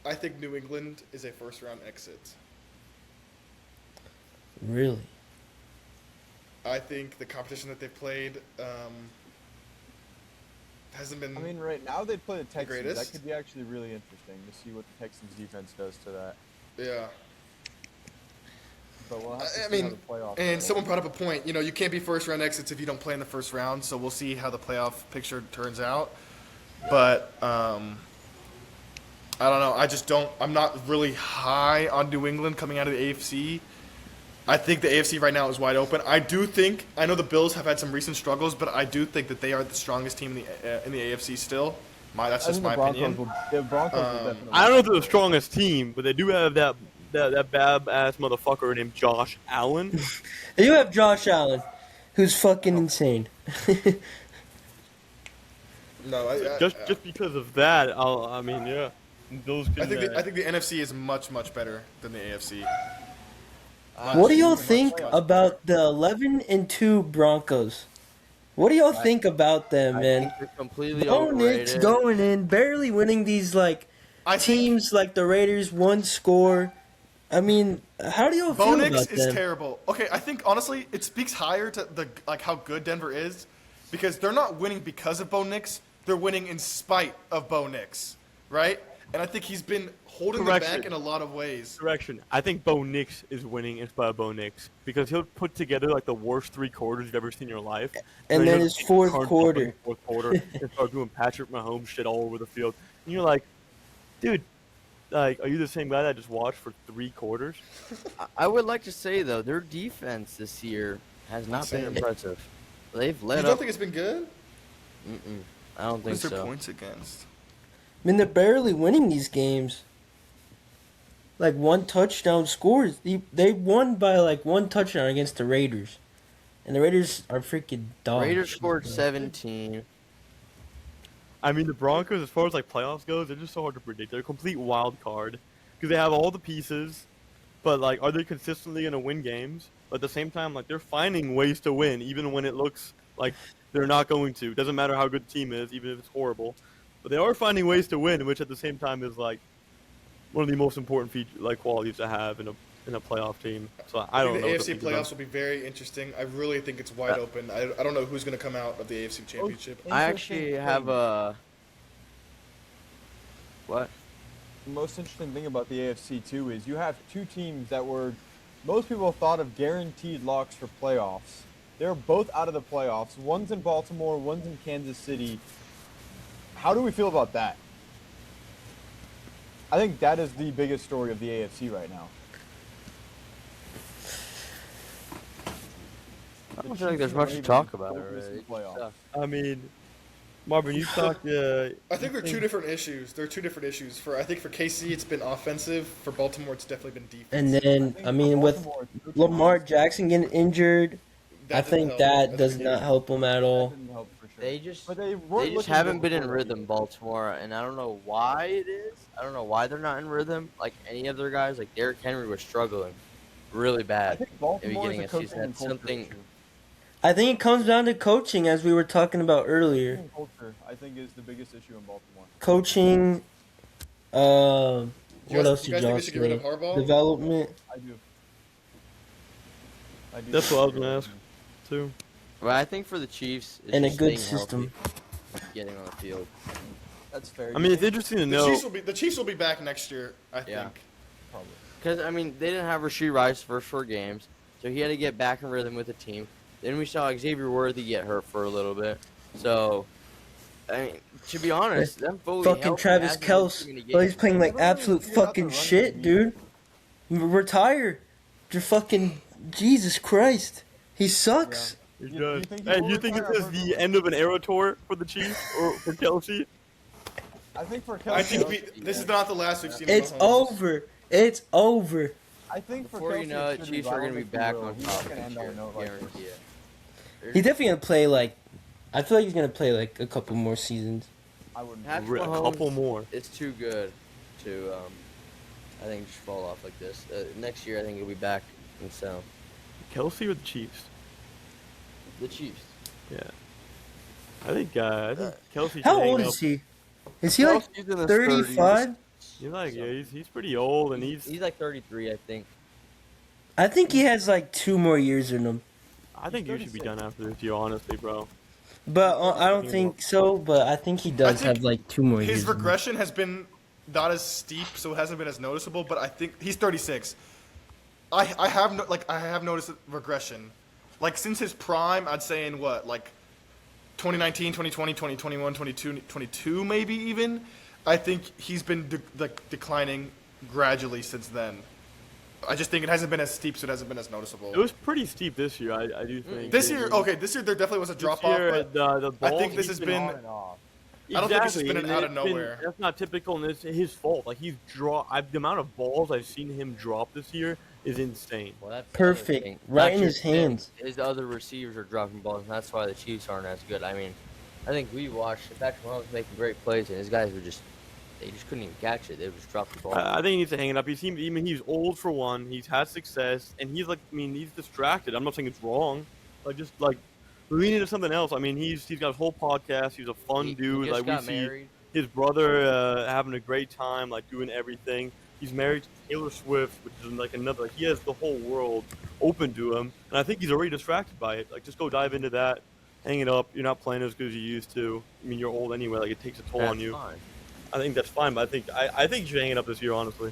I think New England is a first-round exit. Really? I think the competition that they've played hasn't been I mean, right now they play the Texans. That greatest. could be actually really interesting to see what the Texans defense does to that. Yeah. But we'll have to I see how mean, the playoffs and go. someone brought up a point. You can't be first-round exits if you don't play in the first round. So we'll see how the playoff picture turns out. But I don't know. I just don't. I'm not really high on New England coming out of the AFC. I think the AFC right now is wide open. I do think. I know the Bills have had some recent struggles, but I do think that they are the strongest team in the AFC still. That's I just think my opinion. The Broncos will definitely. I don't know if they're the strongest team, but they do have that bad ass motherfucker named Josh Allen. You have Josh Allen, who's fucking insane. No, just because of that, I mean, yeah, those. I think the NFC is much better than the AFC. What do y'all think about the 11-2 Broncos? What do y'all think about them, I man? think they're completely Bo Nix overrated. going in, barely winning these teams like the Raiders, one score. I mean, how do y'all Bo feel Nix about is them? terrible. Okay, I think honestly it speaks higher to how good Denver is, because they're not winning because of Bo Nix. They're winning in spite of Bo Nix, right? And I think he's been holding them back in a lot of ways. Correction. I think Bo Nix is winning in spite of Bo Nix because he'll put together like the worst 3 quarters you've ever seen in your life. And then he'll his get fourth turned up in quarter. the fourth quarter and start doing Patrick Mahomes shit all over the field. And you're like, dude, are you the same guy that I just watched for 3 quarters? I would like to say though, their defense this year has not been Same. impressive. They've You let don't up. think it's been good? I don't think What's their so. points against? I mean, they're barely winning these games. Like 1 touchdown scores. They won by 1 touchdown against the Raiders. And the Raiders are freaking dogs. Raiders scored 17. I mean, the Broncos, as far as playoffs goes, they're just so hard to predict. They're a complete wild card because they have all the pieces, but are they consistently going to win games? But at the same time, they're finding ways to win, even when it looks like they're not going to. It doesn't matter how good the team is, even if it's horrible. But they are finding ways to win, which at the same time is one of the most important qualities to have in a playoff team. So I don't think know. the what to AFC think about. playoffs will be very interesting. I really think it's wide open. I don't know who's going to come out of the AFC Championship. I actually have a. What? The most interesting thing about the AFC too is you have 2 teams that most people thought of guaranteed locks for playoffs. They're both out of the playoffs. One's in Baltimore, one's in Kansas City. How do we feel about that? I think that is the biggest story of the AFC right now. I don't feel like there's much to talk about already. I mean, Marvin, you talked. I think they're 2 different issues. There are 2 different issues. I think for KC it's been offensive. For Baltimore it's definitely been defensive. And then, I mean, with Lamar Jackson getting injured, I think that does not help them at all. Didn't help for sure. They just But they weren't just looking haven't good been in before. rhythm, Baltimore, and I don't know why it is. I don't know why they're not in rhythm. Like any other guys, like Derrick Henry was struggling really I bad think in the Baltimore beginning is a of coaching season. and That's culture something. issue. I think it comes down to coaching, as we were talking about earlier. Coaching and culture, I think, is the biggest issue in Baltimore. Coaching, what else you did guys think y'all they should get rid say? of Harbaugh? Development. I do. That's what I was gonna ask too. Well, I think for the Chiefs, it's And a just good staying system. healthy, getting on the field. That's fair. I mean, it's interesting to The know. Chiefs will be back next year, I Yeah. think. Probably. Because I mean, they didn't have Rasheed Rice first 4 games, so he had to get back in rhythm with the team. Then we saw Xavier Worthy get hurt for a little bit. So, I mean, to be honest, them fully Fucking healthy Travis hasn't been Kelce. too many Well, he's games. playing Never really absolute figured out the fucking running shit, game dude. Retire. You're fucking Jesus Christ. He sucks. You're You done. think he Hey, will you think retire? this is the end of an era tour for the Chiefs or for Kelsey? I think for Kelce, I think this is not the last we've seen of It's Mahomes. over. It's over. I think for Before you Kelce, know it, should Chiefs are going to be violent if he back will. on He's top not gonna next end on year. a note like this. Guarantee it. He's definitely gonna play I feel like he's gonna play a couple more seasons. I wouldn't. Patrick A Mahomes couple more. It's too good to, I think, just fall off like this. Next year, I think he'll be back in sound. Kelsey or the Chiefs? The Chiefs. Yeah. I think Kelsey. How should old hang is up. he? Is he like Kelsey's in his 35? He's like, So- yeah, he's pretty old, and He's like 33, I think. I think he has like 2 more years in him. I think you should be done after this year, honestly, bro. But I don't think so. But I think he does think have like 2 more years. His in him. regression has been not as steep, so it hasn't been as noticeable. But I think he's 36. I have noticed regression, like since his prime. I'd say in what, like 2019, 2020, 2021, 22 maybe even. I think he's been declining gradually since then. I just think it hasn't been as steep, so it hasn't been as noticeable. It was pretty steep this year, I do think. This year there definitely was a drop off, but the I balls think this he's has been. On and off. I don't think it's just Exactly, been and out of it's been- nowhere. That's not typical, and it's his fault. Like the amount of balls I've seen him drop this year is insane. Well, that's the other Perfect. thing. Right Not in his just him, hands. His other receivers are dropping balls, and that's why the Chiefs aren't as good. I mean, I think we watched Patrick Mahomes making great plays, and his guys were they just couldn't even catch it. They would just drop the ball. I think he needs to hang it up. He's old for one. He's had success, and he's he's distracted. I'm not saying it's wrong. Lean into something else. I mean, he's got his whole podcast. He's a fun He dude. just Like we got see married. his brother having a great time, like doing everything. He's married to Taylor Swift, which is like another. He has the whole world open to him, and I think he's already distracted by it. Like, just go dive into that, hang it up. You're not playing as good as you used to. I mean, you're old anyway. Like, it takes a toll on That's you. fine. I think that's fine, but I think you should hang it up this year, honestly.